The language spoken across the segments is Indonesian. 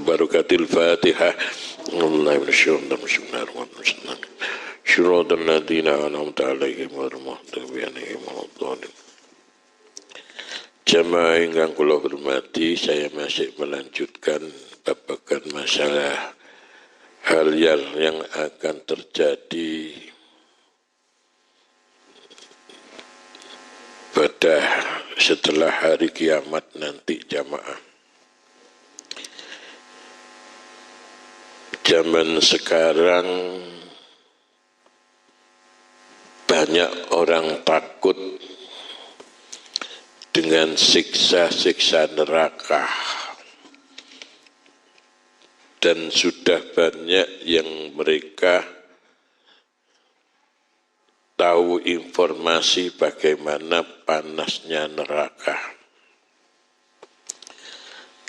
barakatil Fatihah. Bismillahirrahmanirrahim. Syurudul ladzina an'amta 'alaihim ghairil maghdubi 'alaihim waladdallin. Jamaah ingkang kula hormati, saya masih melanjutkan babagan masalah hal yang akan terjadi pada setelah hari kiamat nanti jamaah. Zaman sekarang banyak orang takut dengan siksa-siksa neraka, dan sudah banyak yang mereka tahu informasi bagaimana panasnya neraka.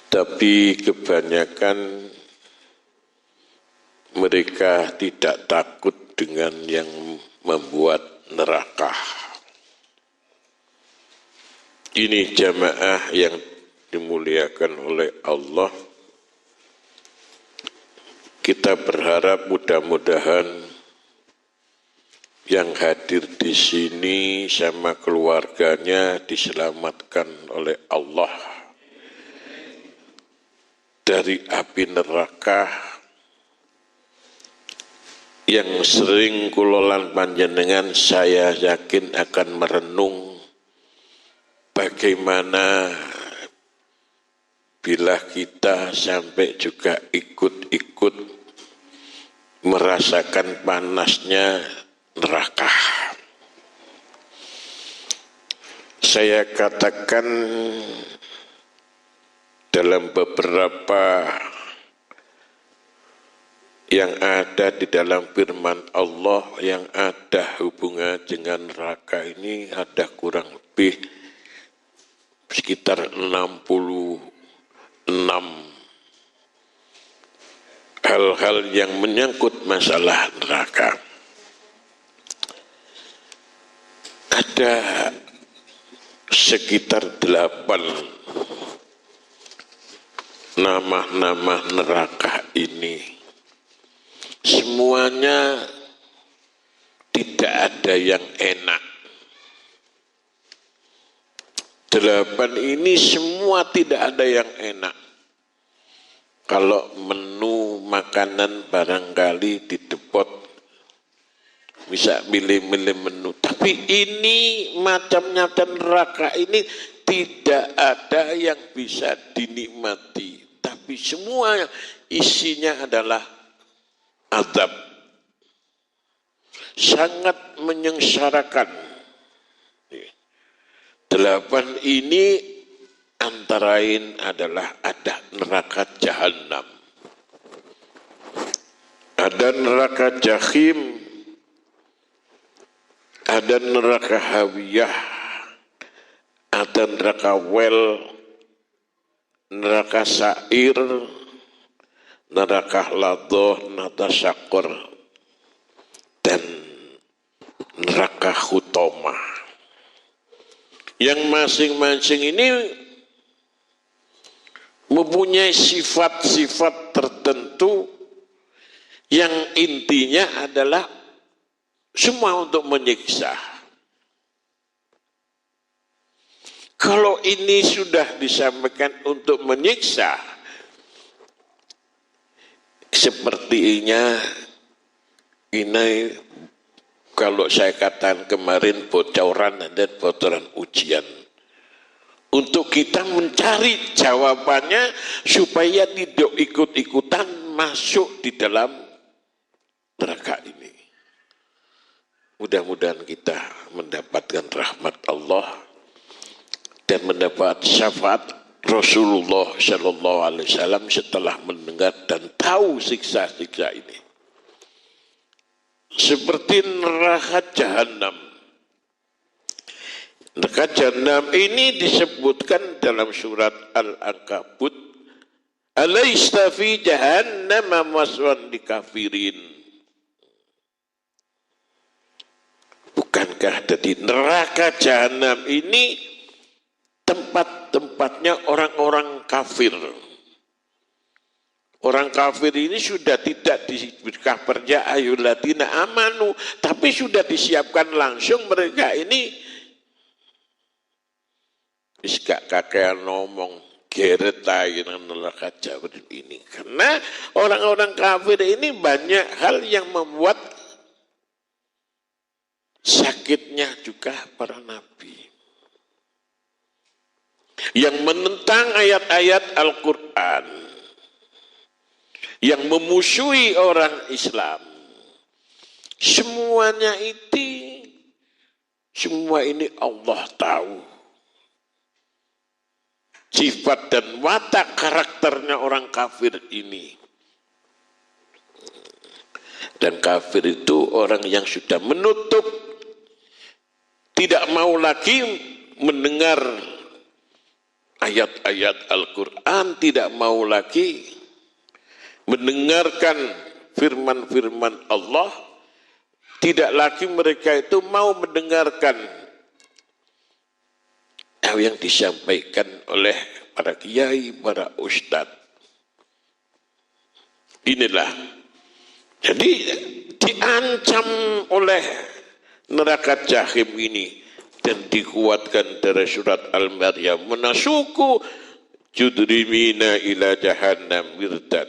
Tapi kebanyakan mereka tidak takut dengan yang membuat neraka. Ini jamaah yang dimuliakan oleh Allah. Kita berharap mudah-mudahan yang hadir di sini sama keluarganya diselamatkan oleh Allah dari api neraka yang sering kulolan panjenengan. Saya yakin akan merenung bagaimana bila kita sampai juga ikut-ikut merasakan panasnya neraka. Saya katakan dalam beberapa yang ada di dalam firman Allah yang ada hubungan dengan neraka ini ada kurang lebih sekitar 66 hal-hal yang menyangkut masalah neraka. Ada sekitar 8 nama-nama neraka ini. Semuanya tidak ada yang enak. 8 ini semua tidak ada yang enak. Kalau menu makanan barangkali didepot, bisa milih-milih menu. Tapi ini macam-macam neraka ini tidak ada yang bisa dinikmati. Tapi semua isinya adalah azab. Sangat menyengsarakan. 8 ini antara lain adalah ada neraka jahanam, ada neraka jahim, ada neraka hawiyah, ada neraka wel, neraka sa'ir, neraka ladhoh, neraka syakor, dan neraka hutomah. Yang masing-masing ini mempunyai sifat-sifat tertentu yang intinya adalah semua untuk menyiksa. Kalau ini sudah disampaikan untuk menyiksa, sepertinya ini kalau saya katakan kemarin bocoran dan bocoran ujian. Untuk kita mencari jawabannya supaya tidak ikut-ikutan masuk di dalam neraka ini. Mudah-mudahan kita mendapatkan rahmat Allah dan mendapat syafaat Rasulullah Shallallahu Alaihi Wasallam setelah mendengar dan tahu siksa-siksa ini. Seperti neraka jahanam. Neraka jahanam ini disebutkan dalam surat Al-Ankabut, alaysa fi jahannam maswan likafirin. Bukankah di neraka jahanam ini tempat-tempatnya orang-orang kafir, Orang kafir ini sudah tidak diberi kabar ya ayyuhalladzina amanu, tapi sudah disiapkan langsung mereka ini wis gak kakean ngomong geret lagi nang neraka Jahannam ini. Karena orang-orang kafir ini banyak hal yang membuat sakitnya juga para nabi. Yang menentang ayat-ayat Al-Quran, yang memusuhi orang Islam, semuanya semua ini Allah tahu. Sifat dan watak karakternya orang kafir ini. Dan kafir itu orang yang sudah menutup, tidak mau lagi mendengar ayat-ayat Al-Quran, tidak mau lagi mendengarkan firman-firman Allah, tidak lagi mereka itu mau mendengarkan yang disampaikan oleh para kiai, para ustadz. Inilah, jadi diancam oleh neraka jahim ini dan dikuatkan dari surat Al-Maryam, menasuku judrimina ila jahannam wirdan.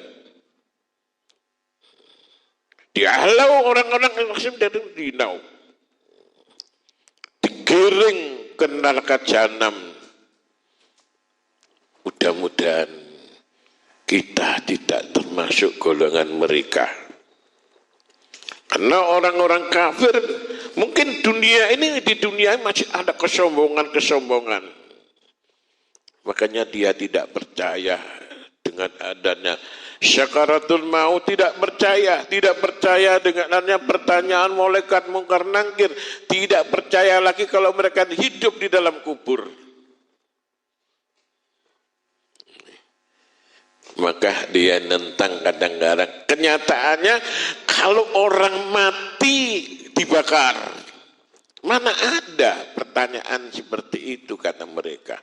Dihalau orang-orang yang dari dinau, digiring ke neraka jahanam. Mudah-mudahan kita tidak termasuk golongan mereka. Karena orang-orang kafir mungkin di dunia masih ada kesombongan. Makanya dia tidak percaya dengan adanya syakaratul maut, tidak percaya dengan adanya pertanyaan malaikat mungkar nangkir, tidak percaya lagi kalau mereka hidup di dalam kubur. Maka dia nentang kadang-kadang. Kenyataannya kalau orang mati dibakar, mana ada pertanyaan seperti itu kata mereka.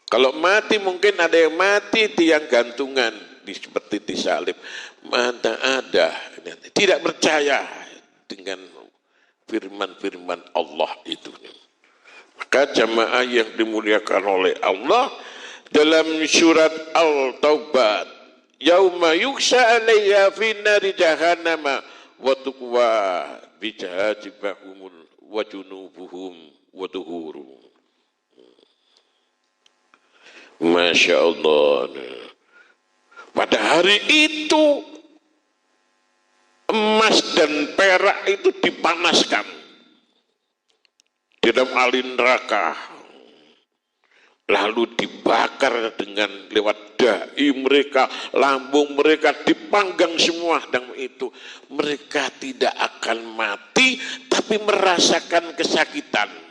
Kalau mati mungkin ada yang mati tiang gantungan seperti disalib, mana ada. Tidak percaya dengan firman-firman Allah itu. Maka jamaah yang dimuliakan oleh Allah, dalam surat Al-Taubah, yauma yuksha 'alaiha fi nari jahannama wa tuqwa bi jahannamul wa junubuhum wa duhurum. Masya Allah. Pada hari itu emas dan perak itu dipanaskan di dalam api neraka, lalu dibakar dengan lewat dahi mereka, lambung mereka dipanggang semua. Dan itu mereka tidak akan mati tapi merasakan kesakitan.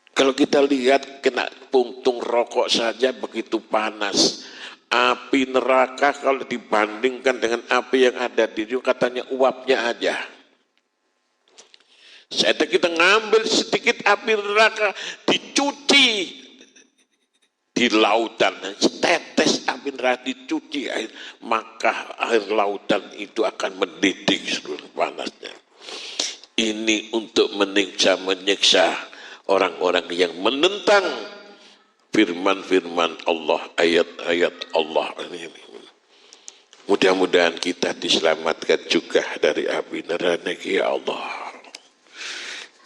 Kalau kita lihat kena puntung rokok saja begitu panas. Api neraka kalau dibandingkan dengan api yang ada di dunia, katanya uapnya aja. Saat kita ngambil sedikit api neraka, dicuci di lautan, setetes api neraka dicuci air, maka air lautan itu akan mendidih seluruh panasnya. Ini untuk menyiksa orang-orang yang menentang firman-firman Allah, ayat-ayat Allah ini. Mudah-mudahan kita diselamatkan juga dari api neraka, ya Allah.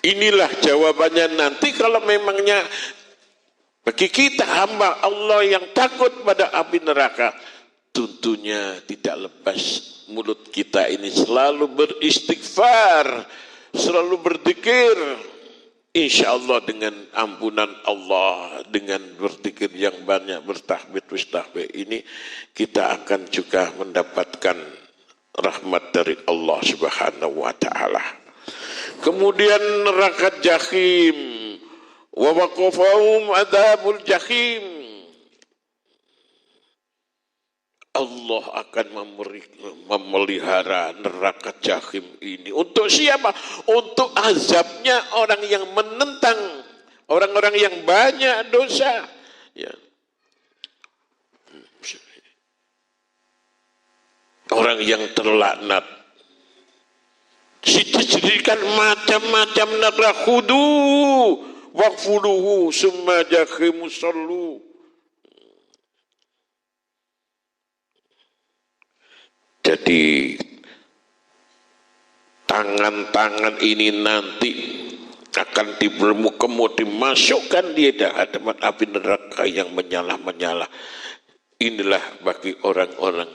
Inilah jawabannya nanti kalau memangnya bagi kita hamba Allah yang takut pada api neraka, tentunya tidak lepas mulut kita ini selalu beristighfar, selalu berzikir. Insya Allah dengan ampunan Allah, dengan berzikir yang banyak, bertahmid ini, kita akan juga mendapatkan rahmat dari Allah Subhanahu wa Ta'ala. Kemudian neraka jahim, wa waqafahum adzabul jahim. Allah akan memelihara neraka jahim ini. Untuk siapa? Untuk azabnya orang yang menentang, orang-orang yang banyak dosa. Ya. orang yang terlaknat. Dijadikan macam-macam neraka. Khudu waqfuluhu summa jahimu sallu. Jadi tangan-tangan ini nanti akan dimasukkan di hadapan api neraka yang menyala-menyala. Inilah bagi orang-orang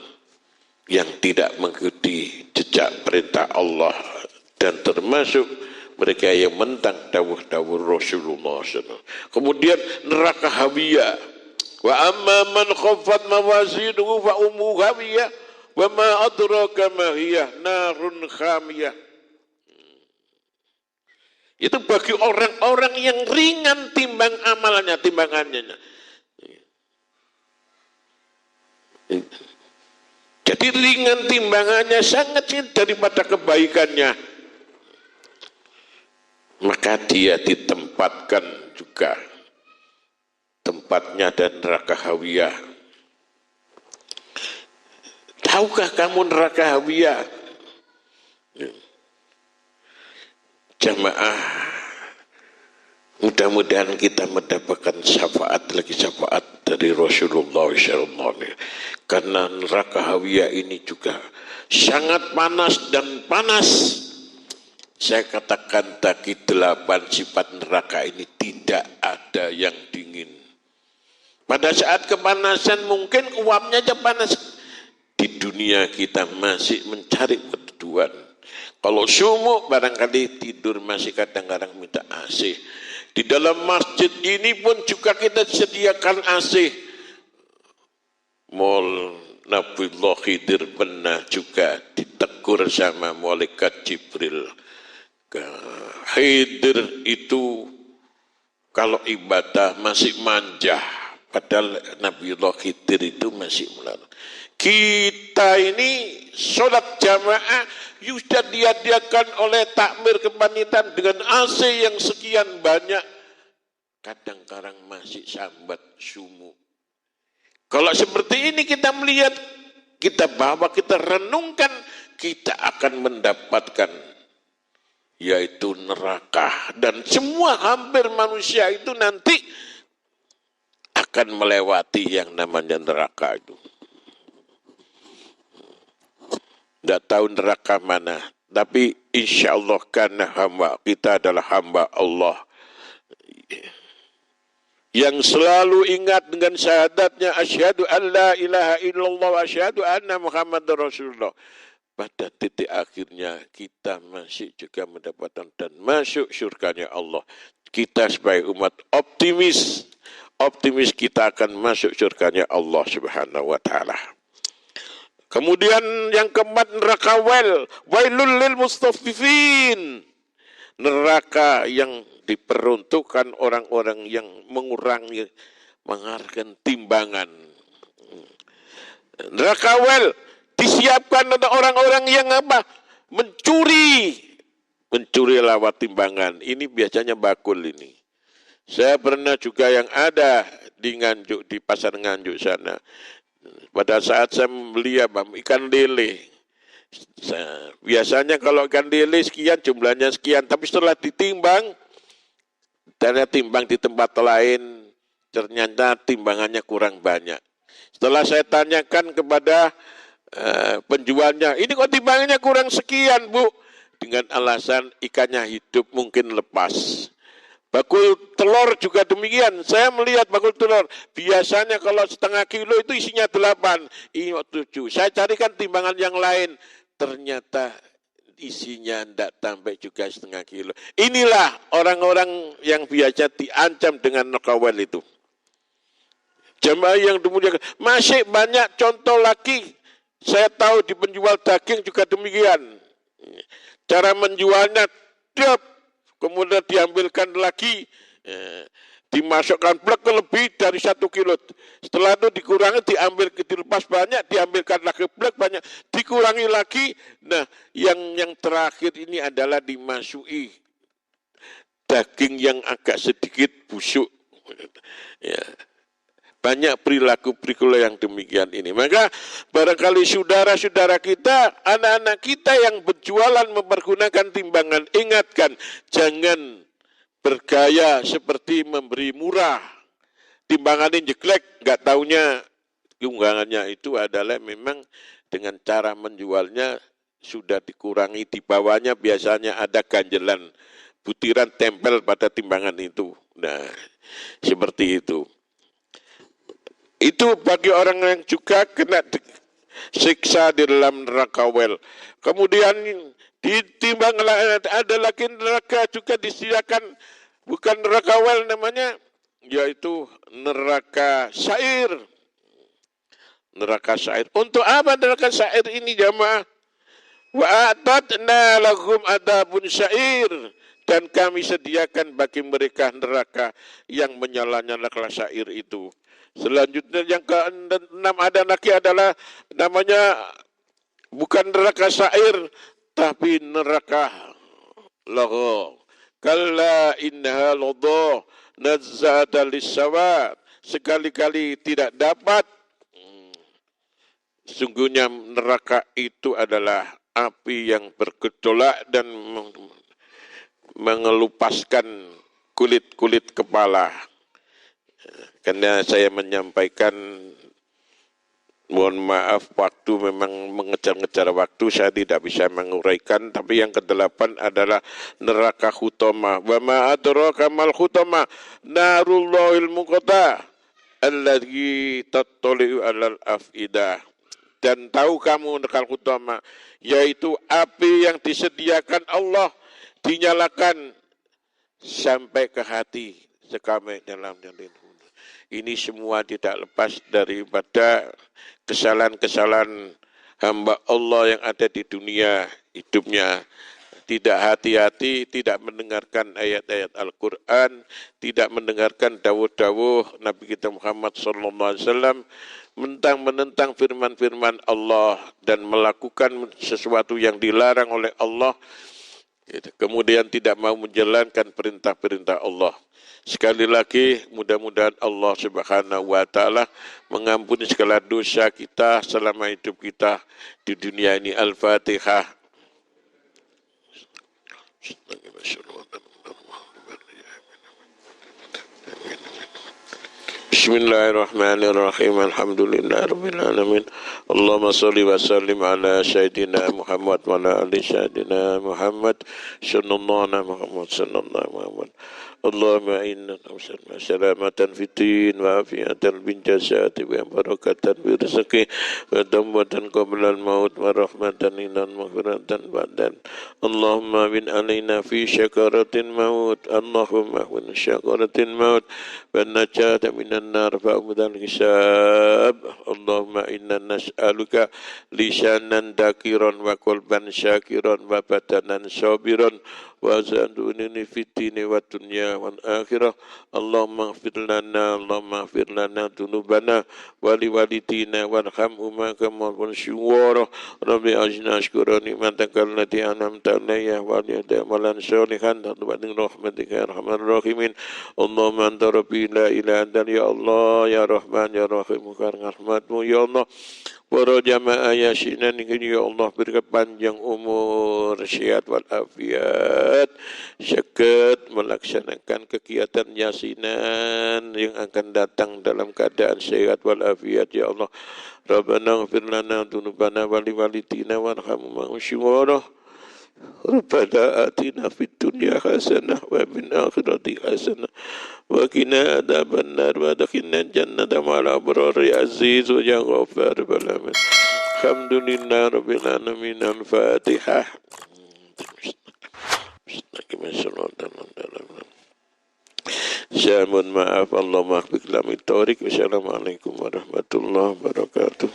yang tidak mengikuti jejak perintah Allah dan termasuk mereka yang mentang dawuh-dawuh Rasulullah SAW. Kemudian neraka hawiyah. Wa amma man khaffat mawazinuhu fa ummuhu hawiyah wa ma adraka ma hiya narun khamiyah. Itu bagi orang-orang yang ringan timbang amalannya, timbangannya. Jadi ringan timbangannya sangat daripada kebaikannya. Maka dia ditempatkan juga tempatnya dan neraka hawiyah. Tahukah kamu neraka hawiyah? Jamaah, mudah-mudahan kita mendapatkan syafaat dari Rasulullah SAW. Karena neraka hawiyah ini juga sangat panas dan panas. Saya katakan tadi 8 sifat neraka ini tidak ada yang dingin. Pada saat kepanasan mungkin uapnya aja panas. Di dunia kita masih mencari keteduhan. Kalau sumuk barangkali tidur masih kadang-kadang minta AC. Di dalam masjid ini pun juga kita sediakan AC. Mall Nabiullah Khidir pernah juga ditegur sama malaikat Jibril. Khidir itu kalau ibadah masih manja. Padahal Nabiullah Khidir itu masih melarang. Kita ini sholat jamaah sudah diadakan oleh takmir kepanitan dengan AC yang sekian banyak. Kadang-kadang masih sambat sumuk. Kalau seperti ini kita melihat, kita bawa, kita renungkan, kita akan mendapatkan yaitu neraka. Dan semua hampir manusia itu nanti akan melewati yang namanya neraka itu. Tidak tahu neraka mana, tapi insya Allah karena hamba kita adalah hamba Allah yang selalu ingat dengan syahadatnya asyhadu an la ilaha illallah wa asyhadu anna Muhammadar Rasulullah. Pada titik akhirnya kita masih juga mendapatkan dan masuk surganya Allah. Kita sebagai umat optimis kita akan masuk surganya Allah Subhanahu wa taala. Kemudian yang keempat neraka wailul lil mustaffifin. Neraka yang diperuntukkan orang-orang yang mengarahkan timbangan. Neraka disiapkan untuk orang-orang yang apa? Mencuri lewat timbangan. Ini biasanya bakul ini. Saya pernah juga yang ada di Nganjuk, di pasar Nganjuk sana. Pada saat saya beli ikan lele, biasanya kalau ikan lele sekian jumlahnya sekian, tapi setelah ditimbang, ternyata timbang di tempat lain, ternyata timbangannya kurang banyak. Setelah saya tanyakan kepada penjualnya, ini kok timbangannya kurang sekian Bu? Dengan alasan ikannya hidup mungkin lepas. Bakul telur juga demikian. Saya melihat bakul telur. Biasanya kalau setengah kilo itu isinya 8. Ini 7. Saya carikan timbangan yang lain. Ternyata isinya tidak sampai juga setengah kilo. Inilah orang-orang yang biasa diancam dengan neraka itu. Jamaah yang dimuliakan. Masih banyak contoh lagi. Saya tahu di penjual daging juga demikian. Cara menjualnya kemudian diambilkan lagi, dimasukkan blek lebih dari 1 kilo. Setelah itu dikurangi, dilepas banyak, diambilkan lagi blek banyak, dikurangi lagi. Nah, yang terakhir ini adalah dimasuki daging yang agak sedikit busuk. Ya. Banyak perilaku-perilaku yang demikian ini. Maka barangkali saudara-saudara kita, anak-anak kita yang berjualan mempergunakan timbangan, ingatkan, jangan bergaya seperti memberi murah. Timbangannya jelek, nggak taunya tunggangannya itu adalah memang dengan cara menjualnya sudah dikurangi, di bawahnya biasanya ada ganjelan, butiran tempel pada timbangan itu. Nah, seperti itu. Itu bagi orang yang juga kena siksa di dalam neraka wel. Kemudian ditimbang ada lagi neraka juga disediakan, bukan neraka wel namanya, yaitu neraka syair. Neraka syair. Untuk apa neraka syair ini jamaah? Wa atadna lahum adabun syair. Dan kami sediakan bagi mereka neraka yang menyala-nyalakan syair itu. Selanjutnya yang ke-6 ada lagi adalah namanya bukan neraka syair, tapi neraka laho. Kalla innaha ladha nazzata lis-sawat. Sekali-kali tidak dapat. Sungguhnya neraka itu adalah api yang bergejolak dan mengelupaskan kulit-kulit kepala. Karena saya menyampaikan, mohon maaf, waktu memang mengejar-ngejar waktu, saya tidak bisa menguraikan. Tapi yang ke-8 adalah neraka hutamah. Wa ma adraka mal hutamah, narullahil muqadah allati tattali'u 'alal afidah. Dan tahu kamu neraka hutamah, yaitu api yang disediakan Allah, dinyalakan sampai ke hati, sekamai dalam jalin. Ini semua tidak lepas daripada kesalahan-kesalahan hamba Allah yang ada di dunia hidupnya. Tidak hati-hati, tidak mendengarkan ayat-ayat Al-Quran, tidak mendengarkan dawuh-dawuh Nabi kita Muhammad SAW, menentang firman-firman Allah dan melakukan sesuatu yang dilarang oleh Allah, kemudian tidak mau menjalankan perintah-perintah Allah. Sekali lagi, mudah-mudahan Allah Subhanahu wa Ta'ala mengampuni segala dosa kita selama hidup kita di dunia ini. Al-Fatihah. Bismillahirrahmanirrahim. Alhamdulillahirabbil alamin. Allahumma shalli wa sallim ala sayyidina Muhammad wa ala ali sayyidina Muhammad sallallahu alaihi Muhammad. Allahumma inna nus'aluka salamatan fid din wa afiatan bil jasadi wa barakatan fil rizqi wa damatan qabla al maut wa rahmatan inan maghfiratan ba'dan. Allahumma bin alaina fi syakaratin maut. Allahumma bin syakaratin maut wa najata minan nar fa'udhal hisab. Allahumma inna nas'aluka lisanan dakiran wa qalban syakiran wa badanan sabiran wa zadunini fitini wa dunya wal akhirah. Allahumma ighfir lana dunubana wa liwalidina warhamhuma kama syuwara. Rabbi ajna syukura nikmataka allati an'amta alayya wa aliyata amalan sholihan wa min rahmatika ya arhamar rahimin. Allahumma anta rabbi la ilaha illa ya Allah ya Rahman ya Rahim, karena rahmatmu ya Allah. Para jamaah yasinan ini ya Allah, berikan panjang umur, sehat walafiat, sakit melaksanakan kegiatan yasinan yang akan datang dalam keadaan sehat walafiat ya Allah. Rabbana ighfir lana dzunubana wa liwalidina warhamhum syuwara. Rabbana atina fid dunya hasanah wa fil akhirati hasanah wa qina adzabannar wa adkhilna jannata ma'al abrar ya aziz ya ghafar alamin. Alhamdulillah rabbil alamin. Al-Fatihah. Saya mohon maaf, Allah maafkan kami. Assalamualaikum warahmatullahi wabarakatuh.